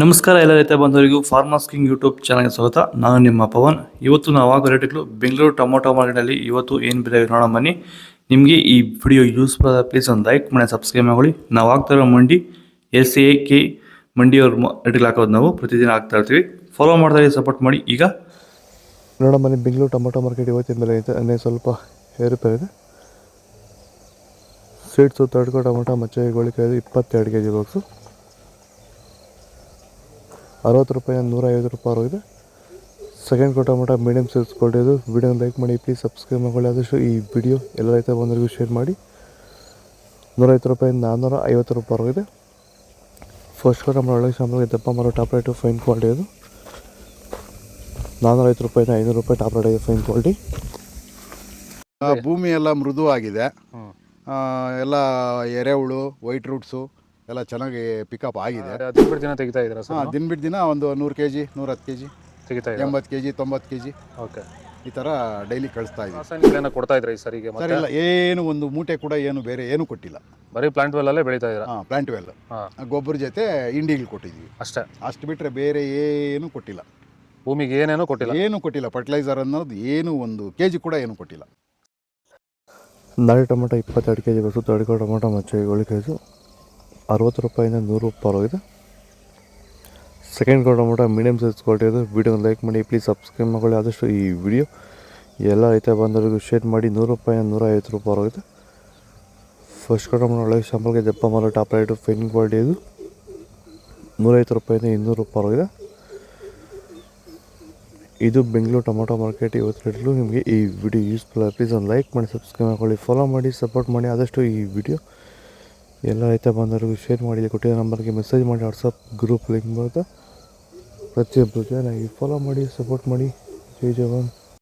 ನಮಸ್ಕಾರ ಎಲ್ಲ ರೈತ ಬಂಧುವರಿಗೂ ಫಾರ್ಮರ್ಸ್ ಕಿಂಗ್ ಯೂಟ್ಯೂಬ್ ಚಾನಲ್ಗೆ ಸ್ವಾಗತ. ನಾನು ನಿಮ್ಮ ಪವನ್. ಇವತ್ತು ನಾವು ಆಗೋ ರೇಟ್ಗಳು ಬೆಂಗಳೂರು ಟೊಮೊಟೊ ಮಾರ್ಕೆಟಲ್ಲಿ ಇವತ್ತು ಏನು ಬೆಲೆ ನೋಡೋಣ ಬನ್ನಿ. ನಿಮಗೆ ಈ ವಿಡಿಯೋ ಯೂಸ್ಫುಲ್ ಆದ ಪ್ಲೀಸ್ ಒಂದು ಲೈಕ್ ಮಾಡಿ ಸಬ್ಸ್ಕ್ರೈಬ್ ಮಾಡಿ. ನಾವು ಆಗ್ತಾ ಇರೋ ಮಂಡಿ SAK ಮಂಡಿಯವ್ರ ರೇಟ್ಗಳು ಹಾಕೋದು ನಾವು ಪ್ರತಿದಿನ ಆಗ್ತಾ ಇರ್ತೀವಿ. ಫಾಲೋ ಮಾಡ್ತಾ ಸಪೋರ್ಟ್ ಮಾಡಿ. ಈಗ ನೋಡೋಣ ಬನ್ನಿ, ಬೆಂಗಳೂರು ಟೊಮೊಟೊ ಮಾರ್ಕೆಟ್ ಇವತ್ತಿನ ಬೆಲೆ ಐತೆ ಅನ್ನೇ ಸ್ವಲ್ಪ ಏರುಪೇರು ಇದೆ. ಸೀಡ್ಸು ತಡ್ಕೋ ಟೊಮೊಟೊ ಮಚ್ಚೆ ಗೋಳಿಕಾಯ್ದು 22 kg ಬಾಕ್ಸು 60 ರೂಪಾಯಿ 150 ರೂಪಾಯಿ ಇದೆ. ಸೆಕೆಂಡ್ ಕೋ ಟೊಮೊಟೊ ಮೀಡಿಯಮ್ ಸೈಜ್ ಕೊಟ್ಟಿದ್ದು. ವಿಡಿಯೋನ ಲೈಕ್ ಮಾಡಿ, ಪ್ಲೀಸ್ ಸಬ್ಸ್ಕ್ರೈಬ್ ಮಾಡಿ. ಆದಷ್ಟು ಈ ವಿಡಿಯೋ ಎಲ್ಲ ರೈತ ಬಂದವರಿಗೂ ಶೇರ್ ಮಾಡಿ. 150 ರೂಪಾಯಿ 450 ರೂಪಾಯಿ ಇದೆ. ಫಸ್ಟ್ ಕೋ ಟೊಮೊಟೊ ಒಳಗೆ ಸಾಂಬಾರಿಗೆ ದಪ್ಪ ಮಾರೋ ಟಾಪ್ ರೇಟು ಫೈನ್ ಕ್ವಾಲಿಟಿ ಇದು. 450 ರೂಪಾಯಿ 500 ರೂಪಾಯಿ ಟಾಪ್ ರೇಟ್ ಇದೆ ಫೈನ್ ಕ್ವಾಲಿಟಿ. ಭೂಮಿ ಎಲ್ಲ ಮೃದುವಾಗಿದೆ. ಎಲ್ಲ ಎರೆಹುಳು, ವೈಟ್ ರೂಟ್ಸು ಎಲ್ಲ ಚೆನ್ನಾಗಿ ಪಿಕಪ್ ಆಗಿದೆ. ದಿನ ಬಿಟ್ಟು ದಿನ ತೆಗಿತಾ ಇದ್ದೀರಾ ಸರ್? ದಿನ ಬಿಟ್ಟು ದಿನ ಒಂದು 100 kg 110 kg ತೆಗಿತಾ 80 kg 90 kg ಓಕೆ, ಈ ಥರ ಡೈಲಿ ಕಳಿಸ್ತಾ ಇದ್ದೀವಿ. ರಾಸಾಯನಿಕ ಕೊಡ್ತಾ ಇದ್ರಾ ಈ ಸರಿಗೆ? ಸರ್ ಇಲ್ಲ, ಏನು ಒಂದು ಮೂಟೆ ಕೂಡ ಏನು ಬೇರೆ ಏನು ಕೊಟ್ಟಿಲ್ಲ. ಬರೀ ಪ್ಲಾಂಟ್ ವೆಲ್ಲಲ್ಲೇ ಬೆಳೀತಾ ಇದ್ದೀರಾ? ಪ್ಲಾಂಟ್ ವೆಲ್ ಗೊಬ್ಬರ ಜೊತೆ ಇಂಡಿಗಳು ಕೊಟ್ಟಿದ್ದೀವಿ ಅಷ್ಟೇ. ಅಷ್ಟು ಬಿಟ್ಟರೆ ಬೇರೆ ಏನು ಕೊಟ್ಟಿಲ್ಲ. ಭೂಮಿಗೆ ಏನೇನೂ ಕೊಟ್ಟಿಲ್ಲ? ಏನು ಕೊಟ್ಟಿಲ್ಲ. ಫರ್ಟಿಲೈಸರ್ ಅನ್ನೋದು ಏನು 1 kg ಕೂಡ ಏನು ಕೊಟ್ಟಿಲ್ಲ. ನಾಳೆ ಟೊಮೊಟೊ 22 kg ಬಸ್ಸು. ತಡ್ಕೋ ಟೊಮೊಟೊ ಮಚ್ಚೆ ಗೋಳಿಕಾಯ್ದು 60 ರೂಪಾಯಿಂದ 100 ರೂಪಾಯಿ ಇದೆ. ಸೆಕೆಂಡ್ ಕೋ ಟೊಮೊಟೊ ಮೀಡಿಯಮ್ ಸೈಜ್ ಕ್ವಾಲಿಟಿ ಇದೆ. ವಿಡಿಯೋನ ಲೈಕ್ ಮಾಡಿ, ಪ್ಲೀಸ್ ಸಬ್ಸ್ಕ್ರೈಬ್ ಮಾಡಿ. ಆದಷ್ಟು ಈ ವಿಡಿಯೋ ಎಲ್ಲ ರೈತ ಬಂದವರಿಗೂ ಶೇರ್ ಮಾಡಿ. 100 ರೂಪಾಯಿ 150 ರೂಪಾಯಿ ಇದೆ. ಫಸ್ಟ್ ಕೋ ಟೊಮೊಟೊ ಒಳಗೆ ಶಾಂಪಲ್ಗೆ ದಪ್ಪ ಮಾರೋ ಟಾಪ್ ರೇಟು ಫೈನ್ ಕ್ವಾಲಿಟಿ ಇದು. 150 ರೂಪಾಯಿಂದ 200 ರೂಪಾಯಿ ಇದೆ. ಇದು ಬೆಂಗಳೂರು ಟೊಮೊಟೊ ಮಾರ್ಕೆಟ್ ಇವತ್ತು ರೇಟ್ಲು. ನಿಮಗೆ ಈ ವಿಡಿಯೋ ಯೂಸ್ಫುಲ್ ಆಗಿ ಪ್ಲೀಸ್ ಒಂದು ಲೈಕ್ ಮಾಡಿ, ಸಬ್ಸ್ಕ್ರೈಬ್ ಮಾಡಿ, ಫಾಲೋ ಮಾಡಿ, ಸಪೋರ್ಟ್ ಮಾಡಿ. ಆದಷ್ಟು ಈ ವಿಡಿಯೋ ಎಲ್ಲ ರೈತ ಬಂದವರಿಗೂ ಶೇರ್ ಮಾಡಿ. ಇಲ್ಲಿ ಕೊಟ್ಟಿರೋ ನಂಬರ್ಗೆ ಮೆಸೇಜ್ ಮಾಡಿ. ವಾಟ್ಸಪ್ ಗ್ರೂಪ್ ಲಿಂಕ್ ಬರುತ್ತೆ. ಪ್ರತಿಯೊಬ್ಬರು ಚೆನ್ನಾಗಿ ಫಾಲೋ ಮಾಡಿ, ಸಪೋರ್ಟ್ ಮಾಡಿ. ಜೈ ಜವಾನ್.